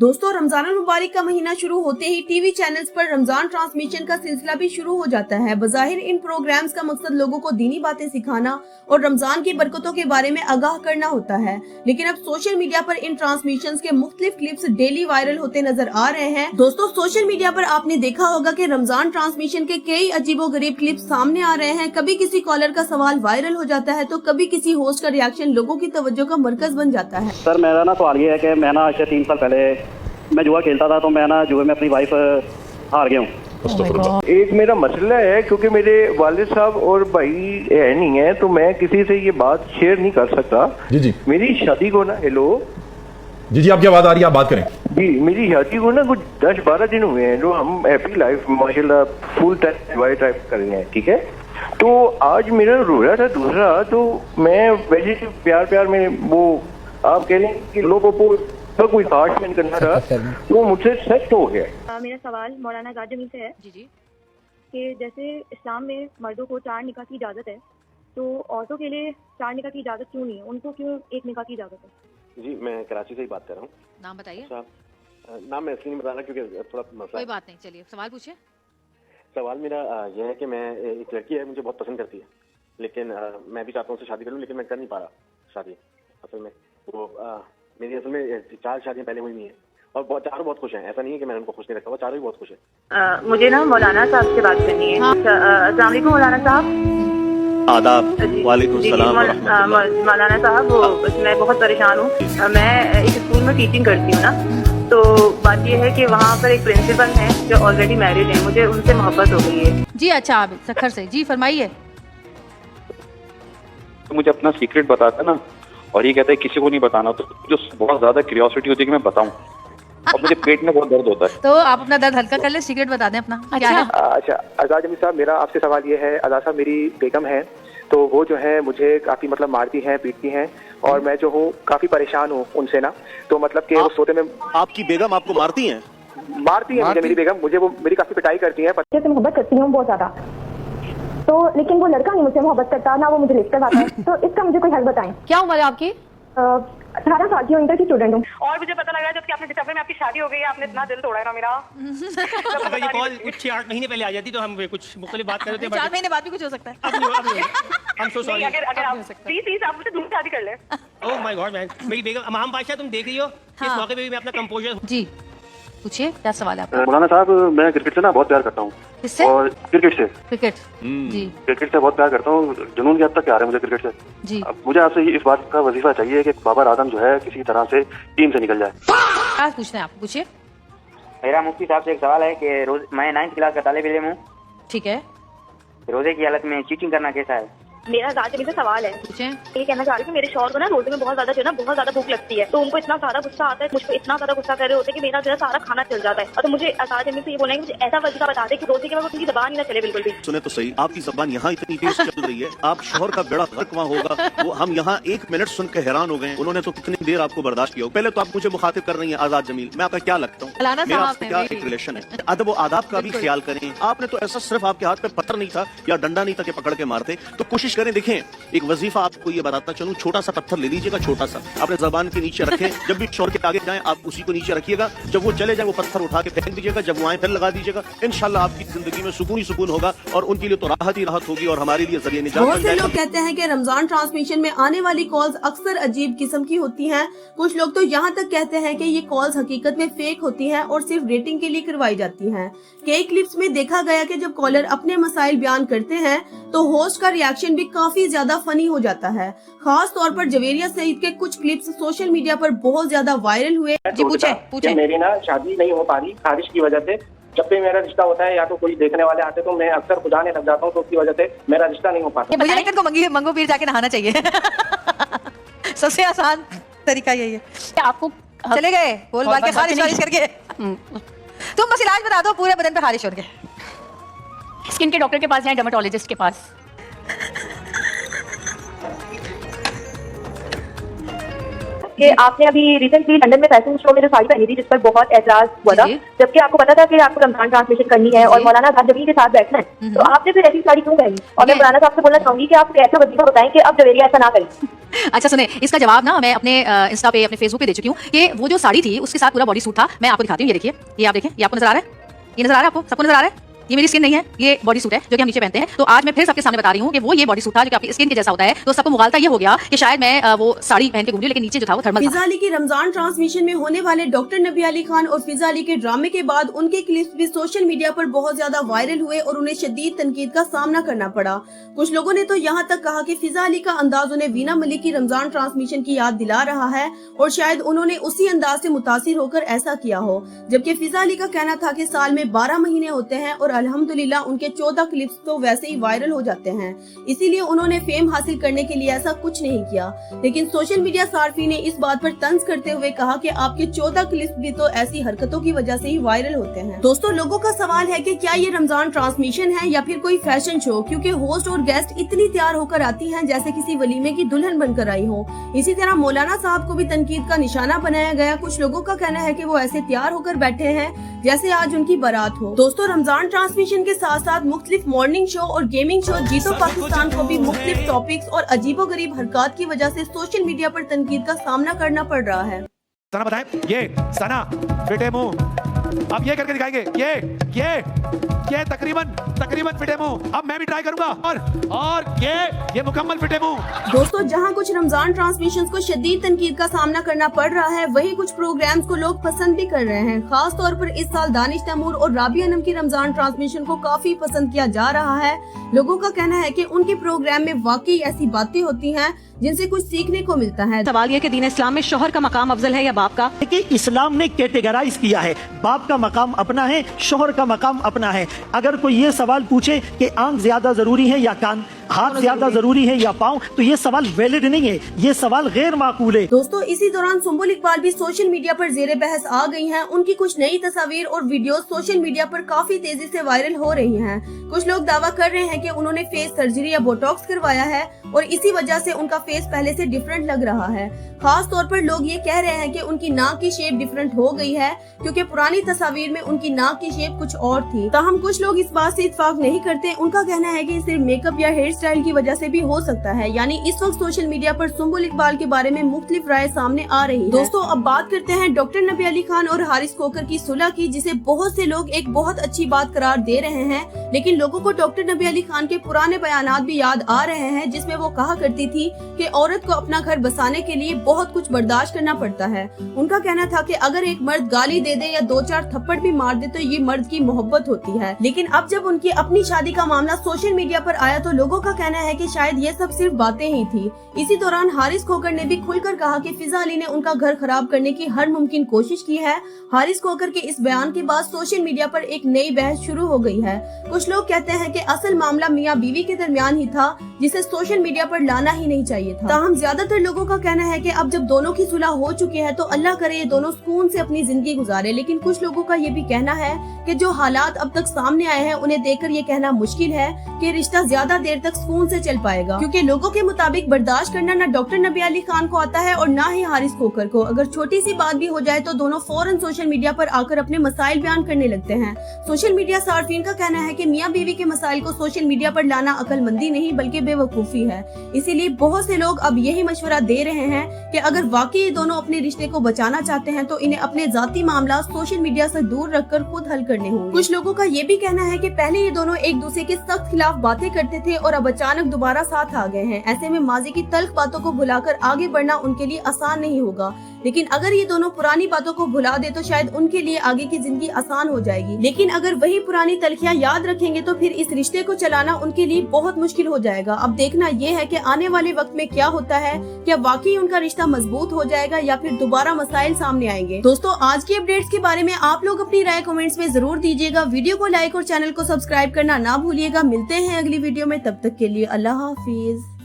दोस्तों, रमजान मुबारक का महीना शुरू होते ही टीवी चैनल्स पर रमजान ट्रांसमिशन का सिलसिला भी शुरू हो जाता है। बज़ाहिर इन प्रोग्राम्स का मकसद लोगों को दीनी बातें सिखाना और रमजान की बरकतों के बारे में आगाह करना होता है, लेकिन अब सोशल मीडिया पर इन ट्रांसमिशंस के मुख्तलिफ क्लिप्स डेली वायरल होते नजर आ रहे हैं। दोस्तों, सोशल मीडिया पर आपने देखा होगा कि रमजान ट्रांसमिशन के कई अजीबोगरीब क्लिप्स सामने आ रहे हैं। कभी किसी कॉलर का सवाल वायरल हो जाता है तो कभी किसी होस्ट का रिएक्शन लोगों की तवज्जो का मरकज बन जाता है। सर, मेरा ना सवाल ये है कि मैं ना आज से 3 साल पहले मैं जुआ खेलता था, तो मैं ना जुए में अपनी वाइफ हार गया हूँ। एक मेरा मसला है, क्योंकि मेरे वालिद साहब और भाई है नहीं है, तो मैं किसी से ये बात शेयर नहीं कर सकता। जी मेरी शादी को ना, हेलो जी, आपकी आवाज आ रही है, आप बात करें। जी, मेरी शादी को ना कुछ 10-12 दिन हुए हैं, जो हम हैप्पी लाइफ माशाल्लाह फुल टाइम एंजॉय कर रहे हैं, ठीक है। तो आज मेरा रोजा था दूसरा, तो मैं वैसे प्यार में वो आप कह रहे हैं कि लोगों को तो कोई खास मैन करना था, तो मुझसे सच हो गया। मेरा सवाल मौलाना आजाद जमील से है जी कि जैसे इस्लाम में मर्दों को 4 निकाह की इजाज़त है, तो औरतों के लिए 4 निकाह की इजाज़त क्यों नहीं है? उनको क्यों 1 निकाह की इजाज़त है? जी, मैं कराची से ही बात कर रहा हूँ। नाम बताइए। नाम मैं इसलिए नहीं बताना क्योंकि थोड़ा मसला। कोई बात नहीं, चलिए सवाल पूछिए। सवाल मेरा यह है कि मैं एक लड़की है, मुझे बहुत पसंद करती है, लेकिन मैं भी चाहता हूँ उससे शादी करूँ, लेकिन मैं कर नहीं पा रहा शादी। असल में वो मेरी असल में 4 शादियाँ पहले हुई नहीं है, और चारों बहुत खुश हैं। ऐसा नहीं है कि मैंने उनको खुश नहीं रखा, वो चारों ही बहुत खुश हैं। मुझे ना मौलाना साहब से बात करनी है। अस्सलाम वालेकुम मौलाना साहब। आदाब। वालेकुम सलाम। मौलाना साहब, मैं बहुत परेशान हूँ। मैं एक स्कूल में टीचिंग करती हूँ ना, तो बात यह है कि वहाँ पर एक प्रिंसिपल हैं जो ऑलरेडी मैरिड हैं, मुझे उनसे मोहब्बत हो गई है। जी अच्छा, आप सखर से जी फरमाइए। तो मुझे अपना सीक्रेट बताता ना, और ये कहता है किसी को नहीं बताना, तो जो बहुत ज्यादा क्यूरियोसिटी होती है कि मैं बताऊं, और मुझे पेट में बहुत दर्द होता है। तो आप अपना दर्द हल्का कर ले, सीक्रेट बता दें अपना। क्या है? अच्छा, आजाद जमील साहब, मेरा आपसे सवाल ये है। आजाद साहब, मेरी बेगम है, तो वो जो है मुझे काफी मतलब मारती हैं, पीटती हैं, और मैं जो हूँ काफी परेशान हूँ उनसे ना। तो मतलब कि वो सोते में आपकी बेगम आपको मारती हैं? मारती है मुझे मेरी बेगम, मुझे वो मेरी काफी पिटाई करती है। से मोहब्बत करती हूँ बहुत ज्यादा, तो लेकिन वो लड़का नहीं मुझसे मोहब्बत करता, ना वो मुझे लिफ्ट करवाता है। तो इसका मुझे कोई हल बताएं। क्या उम्र है आपकी? 18 साल की हूँ, इंटर की स्टूडेंट हूँ। और मुझे पता लग रहा है जब कि आपने दिसंबर में आपकी शादी हो गई है, आपने इतना दिल तोड़ा है ना मेरा। अगर ये कॉल कुछ 6-8 महीने पहले आ जाती तो हम कुछ मुख्तलिफ बात कर रहे थे। 4 महीने बाद भी कुछ हो सकता है। I'm so sorry। अगर आप प्लीज आप मुझसे दूर शादी कर ले। ओह माय गॉड मैन, मेरी बेगम अमाम बादशाह, तुम देख रही हो कि इस मौके पे भी मैं अपना कंपोजर। जी पूछिए, क्या सवाल है आपका? मौलाना साहब, मैं क्रिकेट से ना बहुत प्यार करता हूँ। किससे? और क्रिकेट से। क्रिकेट जी, क्रिकेट से बहुत प्यार करता हूँ, जुनून की हद तक प्यार है मुझे क्रिकेट से जी। अब मुझे आपसे इस बात का वजीफा चाहिए कि बाबर आदम जो है किसी तरह से टीम से निकल जाए। क्या पूछना है आपको? पूछिए। मेरा मुफ्ती साहब से एक सवाल है कि रोज मैं 9th क्लास का तालिब इल्म हूँ, ठीक है। रोजे की हालत में चीटिंग करना कैसा है? मेरा आजाद जमील से सवाल है। पूछें। ये कहना चाह रही हूँ, मेरे शौहर को ना रोजे में बहुत ज्यादा जो है ना बहुत ज्यादा भूख लगती है, तो उनको इतना सारा गुस्सा आता है, मुझ पर इतना ज्यादा गुस्सा कर रहे होते हैं कि मेरा जो है सारा खाना चल जाता है। और तो मुझे आजाद जमील से ये बोलेंगे मुझे ऐसा वजीफा बता दे कि रोजे के वक्त उनकी ज़बान ही ना चले बिल्कुल भी। सुने तो सही, आपकी जबान यहाँ इतनी तेज चल रही है, आप शोहर का बेड़ा गर्क वहाँ होगा, वो हम यहाँ 1 मिनट सुन के हैरान हो गए। उन्होंने तो कितनी देर आपको बर्दाश्त किया। पहले तो आप मुझे मुखातिब कर रही हैं आजाद जमील, मैं आपका क्या लगता हूँ? मेरा आपसे क्या एक रिलेशन है? अदब व आदाब का भी ख्याल करें। आपने तो ऐसा सिर्फ आपके हाथ में पत्थर नहीं था या डंडा नहीं था कि पकड़ के मारते। तो कोशिश करें, देखें एक वजीफा आपको ये बताता चलूं, छोटा सा पत्थर ले लीजिएगा, छोटा सा अपने ज़बान के नीचे रखें। जब भी शोर के आगे जाएं आप उसी को नीचे रखिएगा, जब वो चले जाए वो पत्थर उठा के फेंक दीजिएगा, जब वो आए फिर लगा दीजिएगा। इंशाल्लाह आपकी जिंदगी में सुकून ही सुकून होगा, और उनके लिए तो राहत ही राहत होगी, और हमारे लिए जरिए निजात। बहुत से लोग कहते हैं कि रमजान ट्रांसमिशन में आने वाली कॉल्स अक्सर अजीब किस्म की होती हैं। कुछ लोग तो यहाँ तक कहते हैं कि ये कॉल्स हकीकत में फेक होती हैं और सिर्फ रेटिंग के लिए करवाई जाती हैं। कई क्लिप्स में देखा गया कि जब कॉलर अपने मसाइल बयान करते हैं तो होस्ट का रिएक्शन भी काफी ज्यादा फनी हो जाता है। खास तौर पर जवेरिया सईद के कुछ क्लिप्स सोशल मीडिया पर बहुत ज्यादा वायरल हुए। जी पूछे। मेरी ना शादी नहीं हो पा रही खारिश की वजह से। जब भी मेरा रिश्ता होता है या तो कोई देखने वाले आते तो मैं अक्सर खुदाने लग जाता हूँ, तो उसकी वजह से मेरा रिश्ता नहीं हो पाता। मुझे लगता है इनको मंगो पीर जाके नहाना चाहिए। सबसे आसान तरीका यही है। आपको चले गए बोल बाल के खारिश करके, तुम बस इलाज बता दो, पूरे बदन पे खारिश हो गए। स्किन के डॉक्टर के पास जाएं, डर्मेटोलॉजिस्ट के पास। कि आपने अभी रिसेंटली लंदन में फैशन शो में जो साड़ी पहनी थी जिस पर बहुत एतराज हुआ था, जबकि आपको पता था कि आपको रमजान ट्रांसमिशन करनी है और मौलाना साहब जमील के साथ बैठना है, तो आपने फिर ऐसी साड़ी क्यों पहनी? और मैं मौलाना साहब से बोलना चाहूंगी कि आप ऐसा वजीफा बताएं कि अब जवेरिया ऐसा ना करें। अच्छा सुने, इसका जवाब ना मैं अपने इंस्टा पे, अपने फेसबुक पे दे चुकी हूँ कि वो जो साड़ी थी उसके साथ पूरा बॉडी सूट था। मैं आपको दिखाती हूँ, ये देखिए, ये आप देखें, ये आपको नजर आ रहा है, ये नजर आ रहा है आपको, सबको नजर आ रहा है? ये मेरी स्किन नहीं है, ये बॉडी सूट है जो कि हम नीचे पहनते हैं। तो आज मैं फिर सबके सामने बता रही हूँ कि वो ये बॉडी सूट था जो कि आपकी स्किन के जैसा होता है। तो सबको मुगालता ये हो गया कि शायद मैं वो साड़ी पहन के घूम रही हूं, लेकिन नीचे जो था वो थर्मल था। फिजा अली की रमजान ट्रांसमिशन में होने वाले डॉक्टर नबी अली खान और फिजा अली के ड्रामे के बाद उनके क्लिप्स भी सोशल मीडिया पर बहुत ज्यादा वायरल हुए और उन्हें शदीद तनकीद का सामना करना पड़ा। कुछ लोगों ने तो यहाँ तक कहा कि फिजा अली का अंदाज उन्हें वीना मलिक की रमजान ट्रांसमिशन की याद दिला रहा है और शायद उन्होंने उसी अंदाज से मुतासिर होकर ऐसा किया हो। जबकि फिजा अली का कहना था कि साल में 12 महीने होते हैं और अल्हम्दुलिल्लाह उनके 14 क्लिप्स तो वैसे ही वायरल हो जाते हैं, इसीलिए उन्होंने फेम हासिल करने के लिए ऐसा कुछ नहीं किया। लेकिन सोशल मीडिया सार्फी ने इस बात पर तंज करते हुए कहा कि आपके 14 क्लिप्स भी तो ऐसी हरकतों की वजह से ही वायरल होते हैं। दोस्तों, लोगों का सवाल है कि क्या ये रमजान ट्रांसमिशन है या फिर कोई फैशन शो, क्योंकि होस्ट और गेस्ट इतनी तैयार होकर आती हैं जैसे किसी वलीमे की दुल्हन बनकर आई हो। इसी तरह मौलाना साहब को भी तनकीद का निशाना बनाया गया। कुछ लोगों का कहना है कि वो ऐसे तैयार होकर बैठे हैं जैसे आज उनकी बारात हो। दोस्तों, रमजान ट्रांसमिशन के साथ साथ मुख्तलिफ मॉर्निंग शो और गेमिंग शो जीतो पाकिस्तान को भी मुख्तलिफ टॉपिक्स और अजीबोगरीब हरकत की वजह से सोशल मीडिया पर तनकीद का सामना करना पड़ रहा है। सना बताएं, ये सना फिटे मुंह, अब ये करके दिखाएंगे, ये तकरीबन फिटे मुंह। अब मैं भी ट्राई करूंगा और ये मुकम्मल फिटे मुंह। दोस्तों, जहां कुछ रमजान ट्रांसमिशंस को शदीद तनकीद का सामना करना पड़ रहा है, वहीं कुछ प्रोग्राम्स को लोग पसंद भी कर रहे हैं। खास तौर पर इस साल दानिश तैमूर और राबिया अनम की रमजान ट्रांसमिशन को काफी पसंद किया जा रहा है। लोगों का कहना है कि उनके प्रोग्राम में वाकई ऐसी बातें होती हैं जिनसे कुछ सीखने को मिलता है। सवाल ये कि दीन इस्लाम में शोहर का मकाम अफजल है या बाप का? देखिए, इस्लाम ने कैटेगराइज किया है, बाप का मकाम अपना है, शोहर का मकाम अपना है। अगर कोई ये सवाल पूछे कि आंख ज्यादा जरूरी है या कान, हाथ ज्यादा जरूरी है या पाँव, तो ये सवाल वैलिड नहीं है, ये सवाल गैर माकूल है। दोस्तों, इसी दौरान सुंबुल इकबाल भी सोशल मीडिया पर जेरे बहस आ गई हैं। उनकी कुछ नई तस्वीर और वीडियोस सोशल मीडिया पर काफी तेजी से वायरल हो रही हैं। कुछ लोग दावा कर रहे हैं कि उन्होंने फेस सर्जरी या बोटॉक्स करवाया है और इसी वजह से उनका फेस पहले से डिफरेंट लग रहा है। खास तौर पर लोग ये कह रहे हैं कि उनकी नाक की शेप डिफरेंट हो गई है, क्योंकि पुरानी तस्वीर में उनकी नाक की शेप कुछ और थी। ताहम कुछ लोग इस बात से इत्तेफाक नहीं करते। उनका कहना है कि सिर्फ मेकअप या हेयर स्टाइल की वजह से भी हो सकता है। यानी इस वक्त सोशल मीडिया पर सुंबुल इकबाल के बारे में मुख्तलिफ राय सामने आ रही है। दोस्तों, अब बात करते हैं डॉक्टर नबी अली खान और हारिस खोकर की सुलह की, जिसे बहुत से लोग एक बहुत अच्छी बात करार दे रहे हैं। लेकिन लोगों को डॉक्टर नबी अली खान के पुराने बयानात भी याद आ रहे हैं, जिसमें वो कहा करती थी कि औरत को अपना घर बसाने के लिए बहुत कुछ बर्दाश्त करना पड़ता है। उनका कहना था कि अगर एक मर्द गाली दे दे या 2-4 थप्पड़ भी मार दे तो ये मर्द की मोहब्बत होती है। लेकिन अब जब उनकी अपनी शादी का मामला सोशल मीडिया पर आया तो लोगों का कहना है कि शायद ये सब सिर्फ बातें ही थी। इसी दौरान हारिस खोकर ने भी खुलकर कहा कि फिजा अली ने उनका घर खराब करने की हर मुमकिन कोशिश की है। हारिस खोकर के इस बयान के बाद सोशल मीडिया पर एक नई बहस शुरू हो गई है। कुछ लोग कहते हैं कि असल मामला मियां बीवी के दरमियान ही था, जिसे सोशल मीडिया पर लाना ही नहीं चाहिए था। ताहम ज्यादातर लोगों का कहना है कि अब जब दोनों की सुलह हो चुकी है तो अल्लाह करे ये दोनों सुकून से अपनी जिंदगी गुजारे। लेकिन कुछ लोगों का ये भी कहना है कि जो हालात अब तक सामने आए हैं उन्हें देखकर ये कहना मुश्किल है कि रिश्ता ज्यादा देर तक सुकून से चल पाएगा, क्योंकि लोगों के मुताबिक बर्दाश्त करना न डॉक्टर नबी अली खान को आता है और न ही हारिस खोकर को। अगर छोटी सी बात भी हो जाए तो दोनों फौरन सोशल मीडिया पर आकर अपने मसाइल बयान करने लगते हैं। सोशल मीडिया सार्फिन का कहना है कि मियां बीवी के मसाइल को सोशल मीडिया पर लाना अक्लमंदी नहीं बल्कि बेवकूफी है। इसीलिए बहुत से लोग अब यही मशवरा दे रहे हैं कि अगर वाकई ये दोनों अपने रिश्ते को बचाना चाहते हैं तो इन्हें अपने जाती मामला सोशल मीडिया से दूर रखकर खुद हल करने होंगे। कुछ लोगों का ये भी कहना है कि पहले ये दोनों एक दूसरे के सख्त खिलाफ बातें करते थे और अब अचानक दोबारा साथ आ गए हैं। ऐसे में माजी की तल्ख बातों को भुलाकर आगे बढ़ना उनके लिए आसान नहीं होगा। लेकिन अगर ये दोनों पुरानी बातों को भुला दे तो शायद उनके लिए आगे की जिंदगी आसान हो जाएगी। लेकिन अगर वही पुरानी तलखियां याद रखेंगे तो फिर इस रिश्ते को चलाना उनके लिए बहुत मुश्किल हो जाएगा। अब देखना ये है कि आने वाले वक्त में क्या होता है, क्या वाकई उनका रिश्ता मजबूत हो जाएगा या फिर दोबारा मसाइल सामने आएंगे। दोस्तों, आज की अपडेट्स के बारे में आप लोग अपनी राय कमेंट्स में जरूर दीजिएगा। वीडियो को लाइक और चैनल को सब्सक्राइब करना ना भूलिएगा। मिलते हैं अगली वीडियो में, तब तक के लिए अल्लाह हाफिज।